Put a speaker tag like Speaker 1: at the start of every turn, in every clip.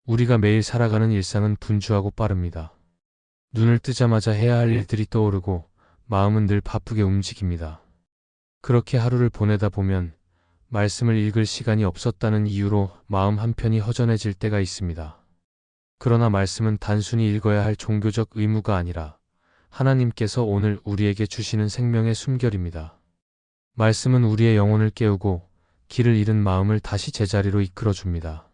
Speaker 1: 우리가 매일 살아가는 일상은 분주하고 빠릅니다. 눈을 뜨자마자 해야 할 일들이 떠오르고 마음은 늘 바쁘게 움직입니다. 그렇게 하루를 보내다 보면 말씀을 읽을 시간이 없었다는 이유로 마음 한편이 허전해질 때가 있습니다. 그러나 말씀은 단순히 읽어야 할 종교적 의무가 아니라 하나님께서 오늘 우리에게 주시는 생명의 숨결입니다. 말씀은 우리의 영혼을 깨우고 길을 잃은 마음을 다시 제자리로 이끌어줍니다.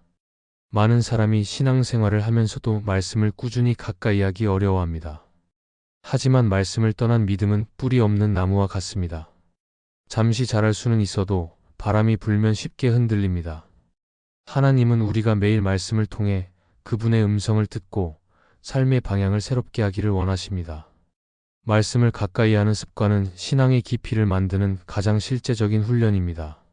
Speaker 1: 많은 사람이 신앙생활을 하면서도 말씀을 꾸준히 가까이 하기 어려워합니다. 하지만 말씀을 떠난 믿음은 뿌리 없는 나무와 같습니다. 잠시 자랄 수는 있어도 바람이 불면 쉽게 흔들립니다. 하나님은 우리가 매일 말씀을 통해 그분의 음성을 듣고 삶의 방향을 새롭게 하기를 원하십니다. 말씀을 가까이 하는 습관은 신앙의 깊이를 만드는 가장 실제적인 훈련입니다.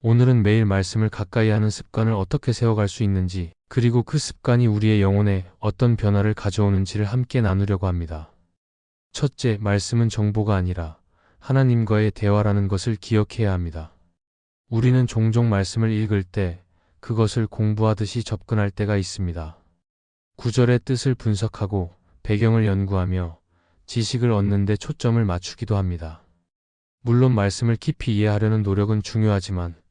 Speaker 1: 오늘은 매일 말씀을 가까이 하는 습관을 어떻게 세워갈 수 있는지, 그리고 그 습관이 우리의 영혼에 어떤 변화를 가져오는지를 함께 나누려고 합니다. 첫째, 말씀은 정보가 아니라 하나님과의 대화라는 것을 기억해야 합니다. 우리는 종종 말씀을 읽을 때 그것을 공부하듯이 접근할 때가 있습니다. 구절의 뜻을 분석하고 배경을 연구하며 지식을 얻는 데 초점을 맞추기도 합니다. 물론 말씀을 깊이 이해하려는 노력은 중요하지만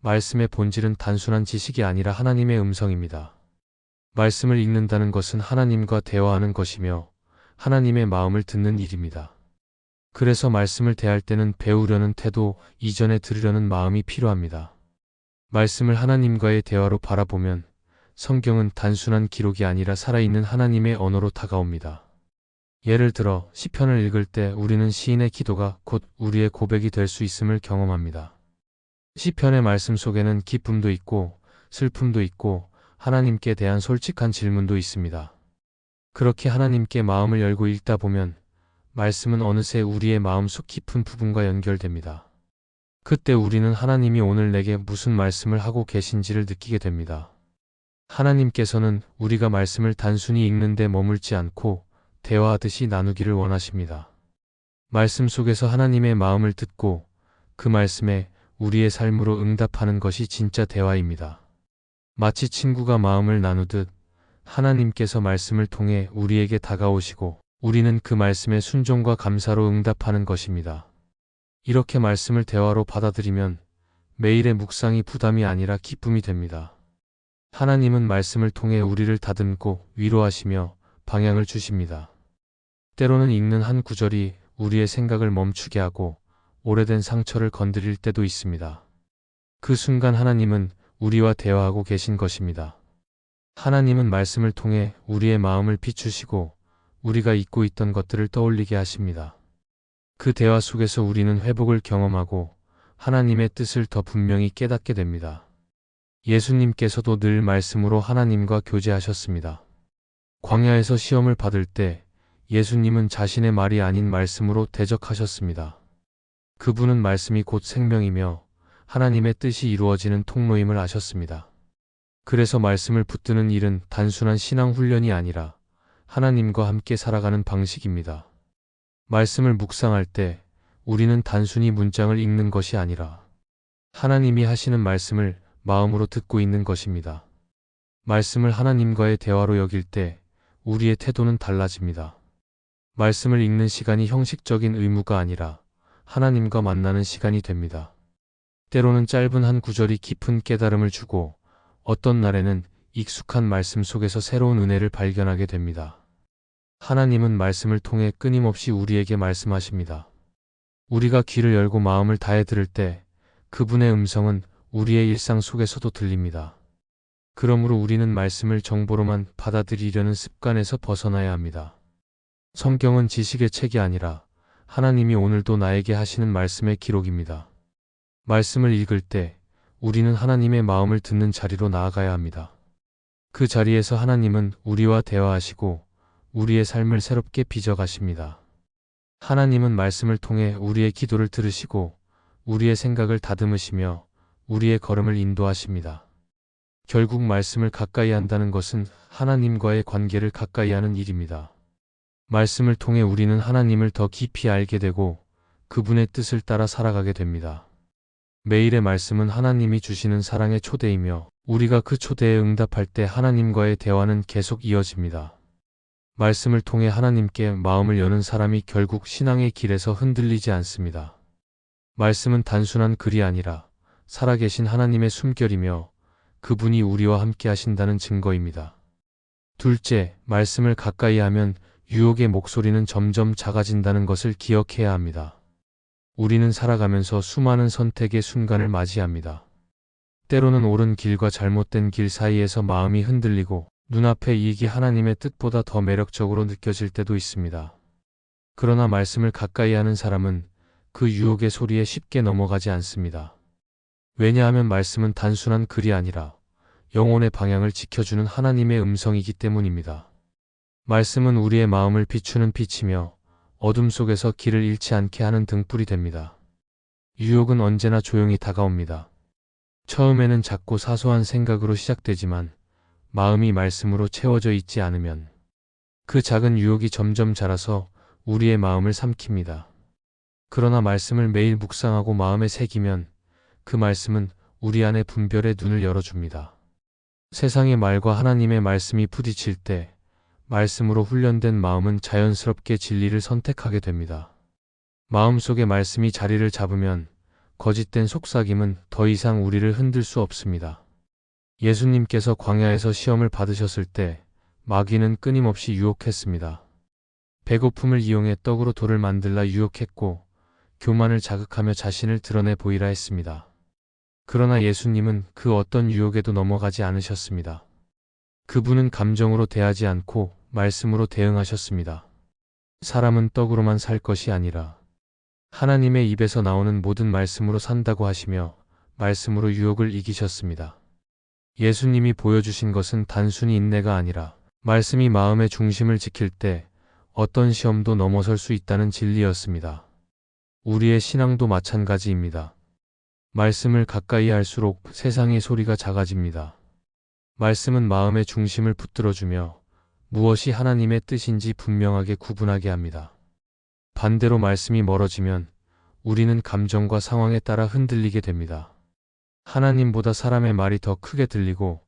Speaker 1: 말씀의 본질은 단순한 지식이 아니라 하나님의 음성입니다. 말씀을 읽는다는 것은 하나님과 대화하는 것이며 하나님의 마음을 듣는 일입니다. 그래서 말씀을 대할 때는 배우려는 태도 이전에 들으려는 마음이 필요합니다. 말씀을 하나님과의 대화로 바라보면 성경은 단순한 기록이 아니라 살아있는 하나님의 언어로 다가옵니다. 예를 들어 시편을 읽을 때 우리는 시인의 기도가 곧 우리의 고백이 될 수 있음을 경험합니다. 시편의 말씀 속에는 기쁨도 있고 슬픔도 있고 하나님께 대한 솔직한 질문도 있습니다. 그렇게 하나님께 마음을 열고 읽다 보면 말씀은 어느새 우리의 마음속 깊은 부분과 연결됩니다. 그때 우리는 하나님이 오늘 내게 무슨 말씀을 하고 계신지를 느끼게 됩니다. 하나님께서는 우리가 말씀을 단순히 읽는 데 머물지 않고 대화하듯이 나누기를 원하십니다. 말씀 속에서 하나님의 마음을 듣고 그 말씀에 우리의 삶으로 응답하는 것이 진짜 대화입니다. 마치 친구가 마음을 나누듯 하나님께서 말씀을 통해 우리에게 다가오시고 우리는 그 말씀에 순종과 감사로 응답하는 것입니다. 이렇게 말씀을 대화로 받아들이면 매일의 묵상이 부담이 아니라 기쁨이 됩니다. 하나님은 말씀을 통해 우리를 다듬고 위로하시며 방향을 주십니다. 때로는 읽는 한 구절이 우리의 생각을 멈추게 하고 오래된 상처를 건드릴 때도 있습니다. 그 순간 하나님은 우리와 대화하고 계신 것입니다. 하나님은 말씀을 통해 우리의 마음을 비추시고 우리가 잊고 있던 것들을 떠올리게 하십니다. 그 대화 속에서 우리는 회복을 경험하고 하나님의 뜻을 더 분명히 깨닫게 됩니다. 예수님께서도 늘 말씀으로 하나님과 교제하셨습니다. 광야에서 시험을 받을 때 예수님은 자신의 말이 아닌 말씀으로 대적하셨습니다. 그분은 말씀이 곧 생명이며 하나님의 뜻이 이루어지는 통로임을 아셨습니다. 그래서 말씀을 붙드는 일은 단순한 신앙 훈련이 아니라 하나님과 함께 살아가는 방식입니다. 말씀을 묵상할 때 우리는 단순히 문장을 읽는 것이 아니라 하나님이 하시는 말씀을 마음으로 듣고 있는 것입니다. 말씀을 하나님과의 대화로 여길 때 우리의 태도는 달라집니다. 말씀을 읽는 시간이 형식적인 의무가 아니라 하나님과 만나는 시간이 됩니다. 때로는 짧은 한 구절이 깊은 깨달음을 주고 어떤 날에는 익숙한 말씀 속에서 새로운 은혜를 발견하게 됩니다. 하나님은 말씀을 통해 끊임없이 우리에게 말씀하십니다. 우리가 귀를 열고 마음을 다해 들을 때 그분의 음성은 우리의 일상 속에서도 들립니다. 그러므로 우리는 말씀을 정보로만 받아들이려는 습관에서 벗어나야 합니다. 성경은 지식의 책이 아니라 하나님이 오늘도 나에게 하시는 말씀의 기록입니다. 말씀을 읽을 때 우리는 하나님의 마음을 듣는 자리로 나아가야 합니다. 그 자리에서 하나님은 우리와 대화하시고 우리의 삶을 새롭게 빚어가십니다. 하나님은 말씀을 통해 우리의 기도를 들으시고 우리의 생각을 다듬으시며 우리의 걸음을 인도하십니다. 결국 말씀을 가까이 한다는 것은 하나님과의 관계를 가까이 하는 일입니다. 말씀을 통해 우리는 하나님을 더 깊이 알게 되고 그분의 뜻을 따라 살아가게 됩니다. 매일의 말씀은 하나님이 주시는 사랑의 초대이며 우리가 그 초대에 응답할 때 하나님과의 대화는 계속 이어집니다. 말씀을 통해 하나님께 마음을 여는 사람이 결국 신앙의 길에서 흔들리지 않습니다. 말씀은 단순한 글이 아니라 살아계신 하나님의 숨결이며 그분이 우리와 함께 하신다는 증거입니다. 둘째, 말씀을 가까이 하면 유혹의 목소리는 점점 작아진다는 것을 기억해야 합니다. 우리는 살아가면서 수많은 선택의 순간을 맞이합니다. 때로는 옳은 길과 잘못된 길 사이에서 마음이 흔들리고 눈앞의 이익이 하나님의 뜻보다 더 매력적으로 느껴질 때도 있습니다. 그러나 말씀을 가까이 하는 사람은 그 유혹의 소리에 쉽게 넘어가지 않습니다. 왜냐하면 말씀은 단순한 글이 아니라 영혼의 방향을 지켜주는 하나님의 음성이기 때문입니다. 말씀은 우리의 마음을 비추는 빛이며 어둠 속에서 길을 잃지 않게 하는 등불이 됩니다. 유혹은 언제나 조용히 다가옵니다. 처음에는 작고 사소한 생각으로 시작되지만 마음이 말씀으로 채워져 있지 않으면 그 작은 유혹이 점점 자라서 우리의 마음을 삼킵니다. 그러나 말씀을 매일 묵상하고 마음에 새기면 그 말씀은 우리 안의 분별의 눈을 열어줍니다. 세상의 말과 하나님의 말씀이 부딪힐 때 말씀으로 훈련된 마음은 자연스럽게 진리를 선택하게 됩니다. 마음속에 말씀이 자리를 잡으면 거짓된 속삭임은 더 이상 우리를 흔들 수 없습니다. 예수님께서 광야에서 시험을 받으셨을 때 마귀는 끊임없이 유혹했습니다. 배고픔을 이용해 떡으로 돌을 만들라 유혹했고 교만을 자극하며 자신을 드러내 보이라 했습니다. 그러나 예수님은 그 어떤 유혹에도 넘어가지 않으셨습니다. 그분은 감정으로 대하지 않고 말씀으로 대응하셨습니다. 사람은 떡으로만 살 것이 아니라 하나님의 입에서 나오는 모든 말씀으로 산다고 하시며 말씀으로 유혹을 이기셨습니다. 예수님이 보여주신 것은 단순히 인내가 아니라 말씀이 마음의 중심을 지킬 때 어떤 시험도 넘어설 수 있다는 진리였습니다. 우리의 신앙도 마찬가지입니다. 말씀을 가까이 할수록 세상의 소리가 작아집니다. 말씀은 마음의 중심을 붙들어주며 무엇이 하나님의 뜻인지 분명하게 구분하게 합니다. 반대로 말씀이 멀어지면 우리는 감정과 상황에 따라 흔들리게 됩니다. 하나님보다 사람의 말이 더 크게 들리고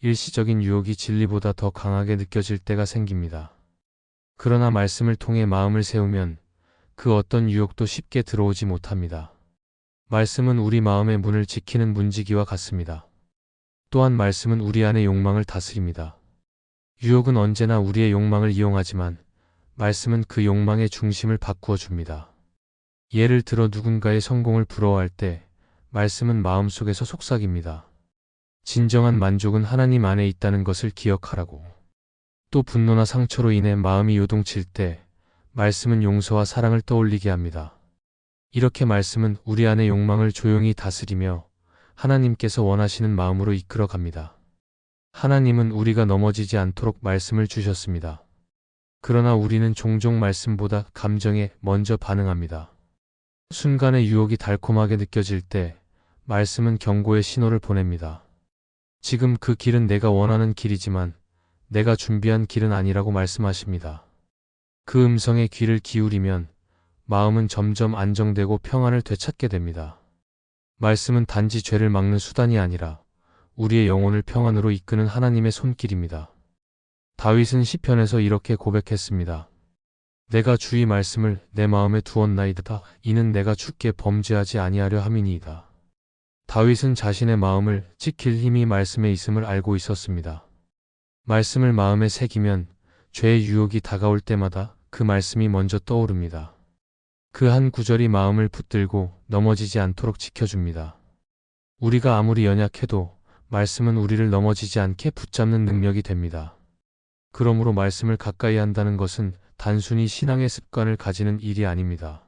Speaker 1: 일시적인 유혹이 진리보다 더 강하게 느껴질 때가 생깁니다. 그러나 말씀을 통해 마음을 세우면 그 어떤 유혹도 쉽게 들어오지 못합니다. 말씀은 우리 마음의 문을 지키는 문지기와 같습니다. 또한 말씀은 우리 안의 욕망을 다스립니다. 유혹은 언제나 우리의 욕망을 이용하지만 말씀은 그 욕망의 중심을 바꾸어 줍니다. 예를 들어 누군가의 성공을 부러워할 때 말씀은 마음속에서 속삭입니다. 진정한 만족은 하나님 안에 있다는 것을 기억하라고. 또 분노나 상처로 인해 마음이 요동칠 때 말씀은 용서와 사랑을 떠올리게 합니다. 이렇게 말씀은 우리 안의 욕망을 조용히 다스리며 하나님께서 원하시는 마음으로 이끌어 갑니다. 하나님은 우리가 넘어지지 않도록 말씀을 주셨습니다. 그러나 우리는 종종 말씀보다 감정에 먼저 반응합니다. 순간의 유혹이 달콤하게 느껴질 때 말씀은 경고의 신호를 보냅니다. 지금 그 길은 내가 원하는 길이지만 내가 준비한 길은 아니라고 말씀하십니다. 그 음성에 귀를 기울이면 마음은 점점 안정되고 평안을 되찾게 됩니다. 말씀은 단지 죄를 막는 수단이 아니라 우리의 영혼을 평안으로 이끄는 하나님의 손길입니다. 다윗은 시편에서 이렇게 고백했습니다. 내가 주의 말씀을 내 마음에 두었나이다. 이는 내가 주께 범죄하지 아니하려 함이니이다. 다윗은 자신의 마음을 지킬 힘이 말씀에 있음을 알고 있었습니다. 말씀을 마음에 새기면 죄의 유혹이 다가올 때마다 그 말씀이 먼저 떠오릅니다. 그 한 구절이 마음을 붙들고 넘어지지 않도록 지켜줍니다. 우리가 아무리 연약해도 말씀은 우리를 넘어지지 않게 붙잡는 능력이 됩니다. 그러므로 말씀을 가까이 한다는 것은 단순히 신앙의 습관을 가지는 일이 아닙니다.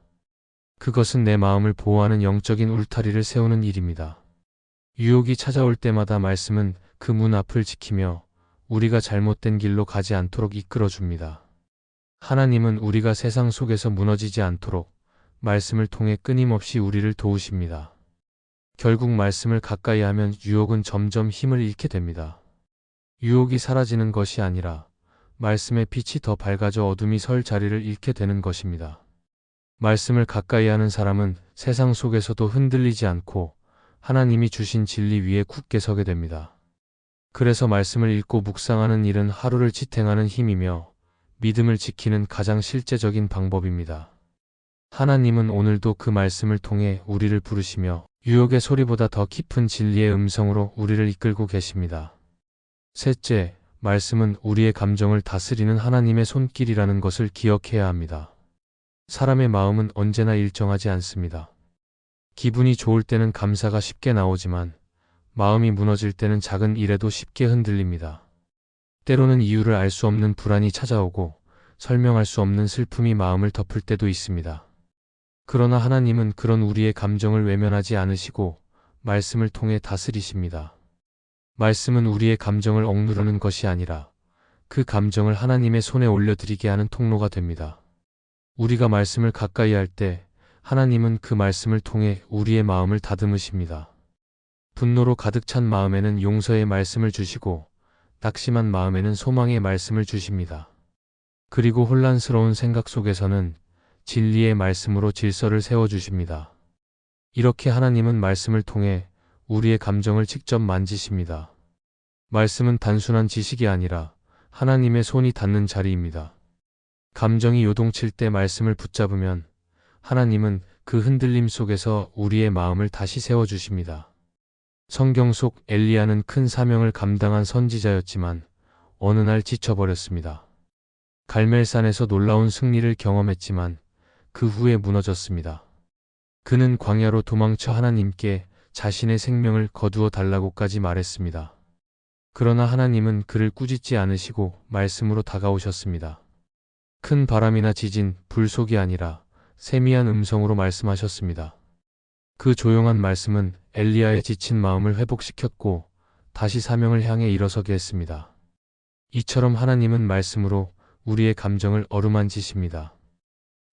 Speaker 1: 그것은 내 마음을 보호하는 영적인 울타리를 세우는 일입니다. 유혹이 찾아올 때마다 말씀은 그 문 앞을 지키며 우리가 잘못된 길로 가지 않도록 이끌어줍니다. 하나님은 우리가 세상 속에서 무너지지 않도록 말씀을 통해 끊임없이 우리를 도우십니다. 결국 말씀을 가까이 하면 유혹은 점점 힘을 잃게 됩니다. 유혹이 사라지는 것이 아니라 말씀의 빛이 더 밝아져 어둠이 설 자리를 잃게 되는 것입니다. 말씀을 가까이 하는 사람은 세상 속에서도 흔들리지 않고 하나님이 주신 진리 위에 굳게 서게 됩니다. 그래서 말씀을 읽고 묵상하는 일은 하루를 지탱하는 힘이며 믿음을 지키는 가장 실제적인 방법입니다. 하나님은 오늘도 그 말씀을 통해 우리를 부르시며 유혹의 소리보다 더 깊은 진리의 음성으로 우리를 이끌고 계십니다. 셋째, 말씀은 우리의 감정을 다스리는 하나님의 손길이라는 것을 기억해야 합니다. 사람의 마음은 언제나 일정하지 않습니다. 기분이 좋을 때는 감사가 쉽게 나오지만 마음이 무너질 때는 작은 일에도 쉽게 흔들립니다. 때로는 이유를 알 수 없는 불안이 찾아오고 설명할 수 없는 슬픔이 마음을 덮을 때도 있습니다. 그러나 하나님은 그런 우리의 감정을 외면하지 않으시고 말씀을 통해 다스리십니다. 말씀은 우리의 감정을 억누르는 것이 아니라 그 감정을 하나님의 손에 올려드리게 하는 통로가 됩니다. 우리가 말씀을 가까이 할 때 하나님은 그 말씀을 통해 우리의 마음을 다듬으십니다. 분노로 가득 찬 마음에는 용서의 말씀을 주시고 낙심한 마음에는 소망의 말씀을 주십니다. 그리고 혼란스러운 생각 속에서는 진리의 말씀으로 질서를 세워주십니다. 이렇게 하나님은 말씀을 통해 우리의 감정을 직접 만지십니다. 말씀은 단순한 지식이 아니라 하나님의 손이 닿는 자리입니다. 감정이 요동칠 때 말씀을 붙잡으면 하나님은 그 흔들림 속에서 우리의 마음을 다시 세워주십니다. 성경 속 엘리야는 큰 사명을 감당한 선지자였지만 어느 날 지쳐버렸습니다. 갈멜산에서 놀라운 승리를 경험했지만 그 후에 무너졌습니다. 그는 광야로 도망쳐 하나님께 자신의 생명을 거두어 달라고까지 말했습니다. 그러나 하나님은 그를 꾸짖지 않으시고 말씀으로 다가오셨습니다. 큰 바람이나 지진, 불속이 아니라 세미한 음성으로 말씀하셨습니다. 그 조용한 말씀은 엘리야의 지친 마음을 회복시켰고 다시 사명을 향해 일어서게 했습니다. 이처럼 하나님은 말씀으로 우리의 감정을 어루만지십니다.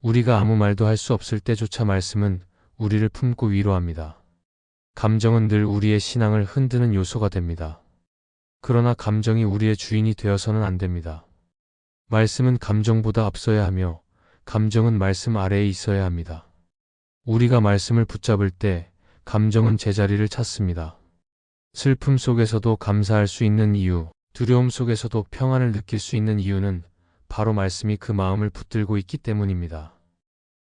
Speaker 1: 우리가 아무 말도 할 수 없을 때조차 말씀은 우리를 품고 위로합니다. 감정은 늘 우리의 신앙을 흔드는 요소가 됩니다. 그러나 감정이 우리의 주인이 되어서는 안 됩니다. 말씀은 감정보다 앞서야 하며 감정은 말씀 아래에 있어야 합니다. 우리가 말씀을 붙잡을 때 감정은 제자리를 찾습니다. 슬픔 속에서도 감사할 수 있는 이유, 두려움 속에서도 평안을 느낄 수 있는 이유는 바로 말씀이 그 마음을 붙들고 있기 때문입니다.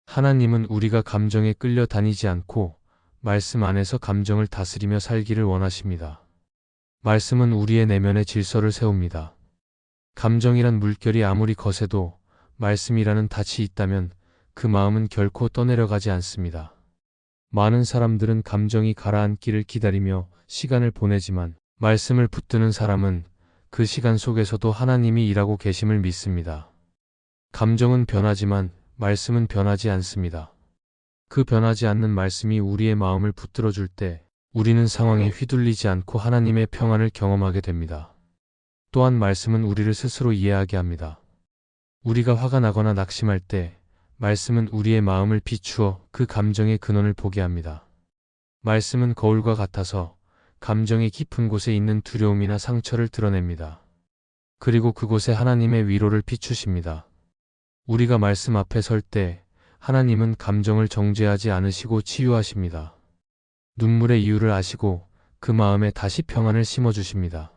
Speaker 1: 하나님은 우리가 감정에 끌려 다니지 않고 말씀 안에서 감정을 다스리며 살기를 원하십니다. 말씀은 우리의 내면에 질서를 세웁니다. 감정이란 물결이 아무리 거세도 말씀이라는 닻이 있다면 그 마음은 결코 떠내려가지 않습니다. 많은 사람들은 감정이 가라앉기를 기다리며 시간을 보내지만 말씀을 붙드는 사람은 그 시간 속에서도 하나님이 일하고 계심을 믿습니다. 감정은 변하지만 말씀은 변하지 않습니다. 그 변하지 않는 말씀이 우리의 마음을 붙들어줄 때 우리는 상황에 휘둘리지 않고 하나님의 평안을 경험하게 됩니다. 또한 말씀은 우리를 스스로 이해하게 합니다. 우리가 화가 나거나 낙심할 때 말씀은 우리의 마음을 비추어 그 감정의 근원을 보게 합니다. 말씀은 거울과 같아서 감정의 깊은 곳에 있는 두려움이나 상처를 드러냅니다. 그리고 그곳에 하나님의 위로를 비추십니다. 우리가 말씀 앞에 설 때 하나님은 감정을 정죄하지 않으시고 치유하십니다. 눈물의 이유를 아시고 그 마음에 다시 평안을 심어주십니다.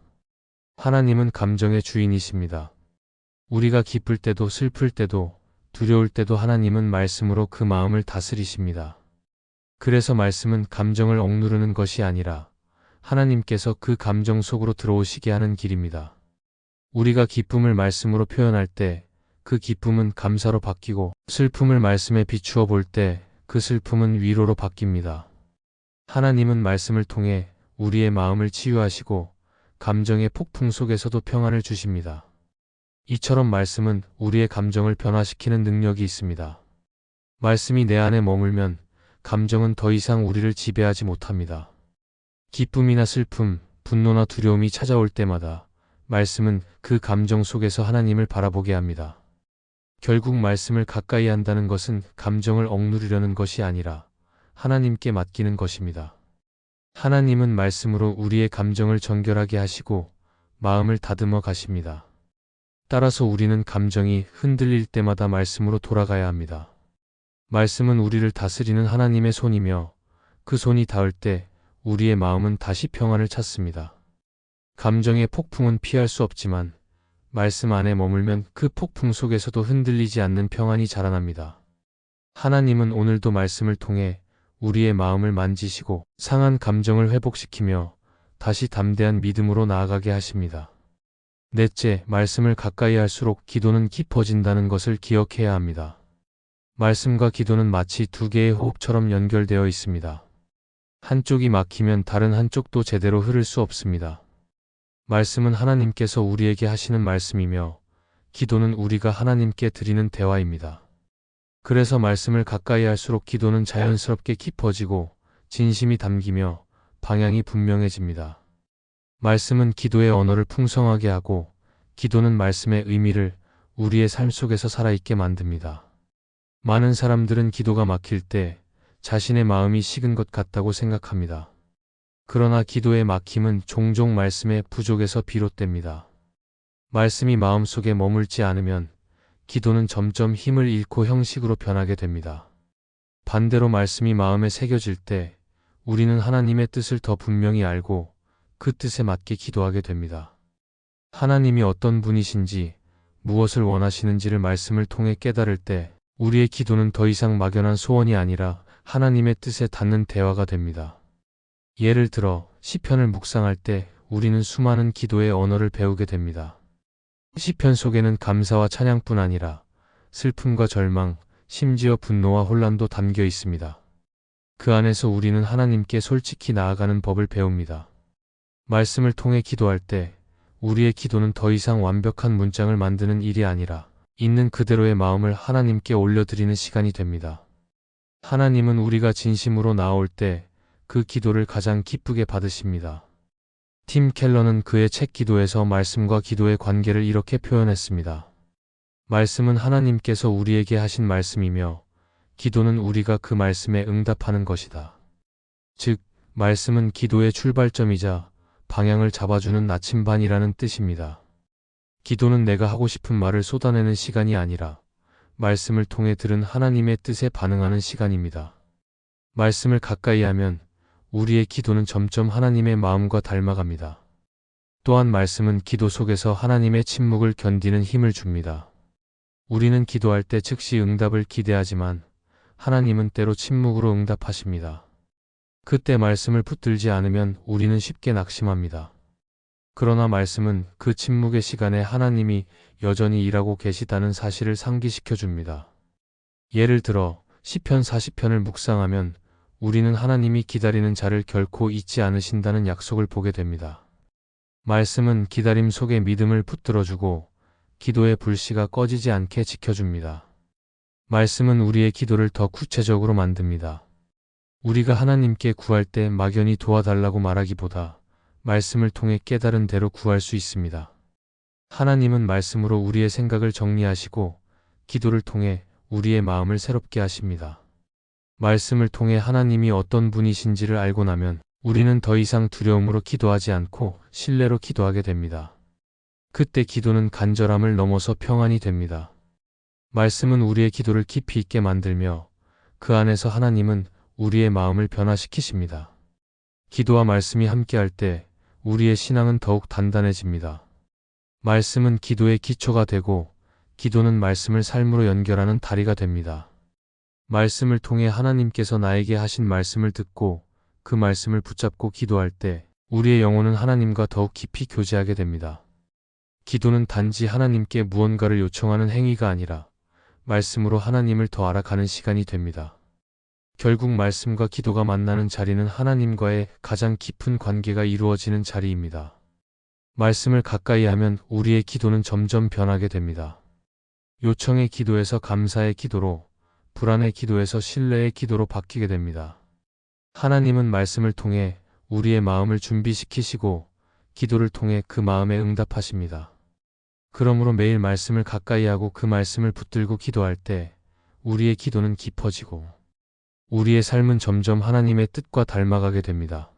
Speaker 1: 하나님은 감정의 주인이십니다. 우리가 기쁠 때도 슬플 때도 두려울 때도 하나님은 말씀으로 그 마음을 다스리십니다. 그래서 말씀은 감정을 억누르는 것이 아니라 하나님께서 그 감정 속으로 들어오시게 하는 길입니다. 우리가 기쁨을 말씀으로 표현할 때 그 기쁨은 감사로 바뀌고 슬픔을 말씀에 비추어 볼 때 그 슬픔은 위로로 바뀝니다. 하나님은 말씀을 통해 우리의 마음을 치유하시고 감정의 폭풍 속에서도 평안을 주십니다. 이처럼 말씀은 우리의 감정을 변화시키는 능력이 있습니다. 말씀이 내 안에 머물면 감정은 더 이상 우리를 지배하지 못합니다. 기쁨이나 슬픔, 분노나 두려움이 찾아올 때마다 말씀은 그 감정 속에서 하나님을 바라보게 합니다. 결국 말씀을 가까이 한다는 것은 감정을 억누르려는 것이 아니라 하나님께 맡기는 것입니다. 하나님은 말씀으로 우리의 감정을 정결하게 하시고 마음을 다듬어 가십니다. 따라서 우리는 감정이 흔들릴 때마다 말씀으로 돌아가야 합니다. 말씀은 우리를 다스리는 하나님의 손이며 그 손이 닿을 때 우리의 마음은 다시 평안을 찾습니다. 감정의 폭풍은 피할 수 없지만 말씀 안에 머물면 그 폭풍 속에서도 흔들리지 않는 평안이 자라납니다. 하나님은 오늘도 말씀을 통해 우리의 마음을 만지시고 상한 감정을 회복시키며 다시 담대한 믿음으로 나아가게 하십니다. 넷째, 말씀을 가까이 할수록 기도는 깊어진다는 것을 기억해야 합니다. 말씀과 기도는 마치 두 개의 호흡처럼 연결되어 있습니다. 한쪽이 막히면 다른 한쪽도 제대로 흐를 수 없습니다. 말씀은 하나님께서 우리에게 하시는 말씀이며 기도는 우리가 하나님께 드리는 대화입니다. 그래서 말씀을 가까이 할수록 기도는 자연스럽게 깊어지고 진심이 담기며 방향이 분명해집니다. 말씀은 기도의 언어를 풍성하게 하고 기도는 말씀의 의미를 우리의 삶 속에서 살아있게 만듭니다. 많은 사람들은 기도가 막힐 때 자신의 마음이 식은 것 같다고 생각합니다. 그러나 기도의 막힘은 종종 말씀의 부족에서 비롯됩니다. 말씀이 마음속에 머물지 않으면 기도는 점점 힘을 잃고 형식으로 변하게 됩니다. 반대로 말씀이 마음에 새겨질 때 우리는 하나님의 뜻을 더 분명히 알고 그 뜻에 맞게 기도하게 됩니다. 하나님이 어떤 분이신지 무엇을 원하시는지를 말씀을 통해 깨달을 때 우리의 기도는 더 이상 막연한 소원이 아니라 하나님의 뜻에 닿는 대화가 됩니다. 예를 들어 시편을 묵상할 때 우리는 수많은 기도의 언어를 배우게 됩니다. 시편 속에는 감사와 찬양뿐 아니라 슬픔과 절망, 심지어 분노와 혼란도 담겨 있습니다. 그 안에서 우리는 하나님께 솔직히 나아가는 법을 배웁니다. 말씀을 통해 기도할 때 우리의 기도는 더 이상 완벽한 문장을 만드는 일이 아니라 있는 그대로의 마음을 하나님께 올려드리는 시간이 됩니다. 하나님은 우리가 진심으로 나아올 때 그 기도를 가장 기쁘게 받으십니다. 팀 켈러는 그의 책 기도에서 말씀과 기도의 관계를 이렇게 표현했습니다. 말씀은 하나님께서 우리에게 하신 말씀이며 기도는 우리가 그 말씀에 응답하는 것이다. 즉, 말씀은 기도의 출발점이자 방향을 잡아주는 나침반이라는 뜻입니다. 기도는 내가 하고 싶은 말을 쏟아내는 시간이 아니라 말씀을 통해 들은 하나님의 뜻에 반응하는 시간입니다. 말씀을 가까이 하면 우리의 기도는 점점 하나님의 마음과 닮아갑니다. 또한 말씀은 기도 속에서 하나님의 침묵을 견디는 힘을 줍니다. 우리는 기도할 때 즉시 응답을 기대하지만 하나님은 때로 침묵으로 응답하십니다. 그때 말씀을 붙들지 않으면 우리는 쉽게 낙심합니다. 그러나 말씀은 그 침묵의 시간에 하나님이 여전히 일하고 계시다는 사실을 상기시켜 줍니다. 예를 들어 시편 40편을 묵상하면 우리는 하나님이 기다리는 자를 결코 잊지 않으신다는 약속을 보게 됩니다. 말씀은 기다림 속에 믿음을 붙들어주고 기도의 불씨가 꺼지지 않게 지켜줍니다. 말씀은 우리의 기도를 더 구체적으로 만듭니다. 우리가 하나님께 구할 때 막연히 도와달라고 말하기보다 말씀을 통해 깨달은 대로 구할 수 있습니다. 하나님은 말씀으로 우리의 생각을 정리하시고 기도를 통해 우리의 마음을 새롭게 하십니다. 말씀을 통해 하나님이 어떤 분이신지를 알고 나면 우리는 더 이상 두려움으로 기도하지 않고 신뢰로 기도하게 됩니다. 그때 기도는 간절함을 넘어서 평안이 됩니다. 말씀은 우리의 기도를 깊이 있게 만들며 그 안에서 하나님은 우리의 마음을 변화시키십니다. 기도와 말씀이 함께할 때 우리의 신앙은 더욱 단단해집니다. 말씀은 기도의 기초가 되고 기도는 말씀을 삶으로 연결하는 다리가 됩니다. 말씀을 통해 하나님께서 나에게 하신 말씀을 듣고 그 말씀을 붙잡고 기도할 때 우리의 영혼은 하나님과 더욱 깊이 교제하게 됩니다. 기도는 단지 하나님께 무언가를 요청하는 행위가 아니라 말씀으로 하나님을 더 알아가는 시간이 됩니다. 결국 말씀과 기도가 만나는 자리는 하나님과의 가장 깊은 관계가 이루어지는 자리입니다. 말씀을 가까이 하면 우리의 기도는 점점 변하게 됩니다. 요청의 기도에서 감사의 기도로, 불안의 기도에서 신뢰의 기도로 바뀌게 됩니다. 하나님은 말씀을 통해 우리의 마음을 준비시키시고 기도를 통해 그 마음에 응답하십니다. 그러므로 매일 말씀을 가까이 하고 그 말씀을 붙들고 기도할 때 우리의 기도는 깊어지고 우리의 삶은 점점 하나님의 뜻과 닮아가게 됩니다.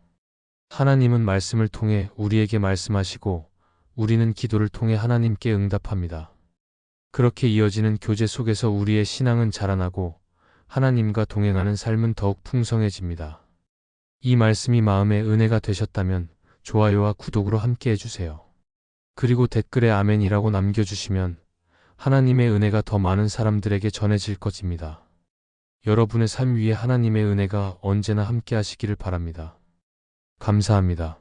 Speaker 1: 하나님은 말씀을 통해 우리에게 말씀하시고 우리는 기도를 통해 하나님께 응답합니다. 그렇게 이어지는 교제 속에서 우리의 신앙은 자라나고 하나님과 동행하는 삶은 더욱 풍성해집니다. 이 말씀이 마음의 은혜가 되셨다면 좋아요와 구독으로 함께 해주세요. 그리고 댓글에 아멘이라고 남겨주시면 하나님의 은혜가 더 많은 사람들에게 전해질 것입니다. 여러분의 삶 위에 하나님의 은혜가 언제나 함께 하시기를 바랍니다. 감사합니다.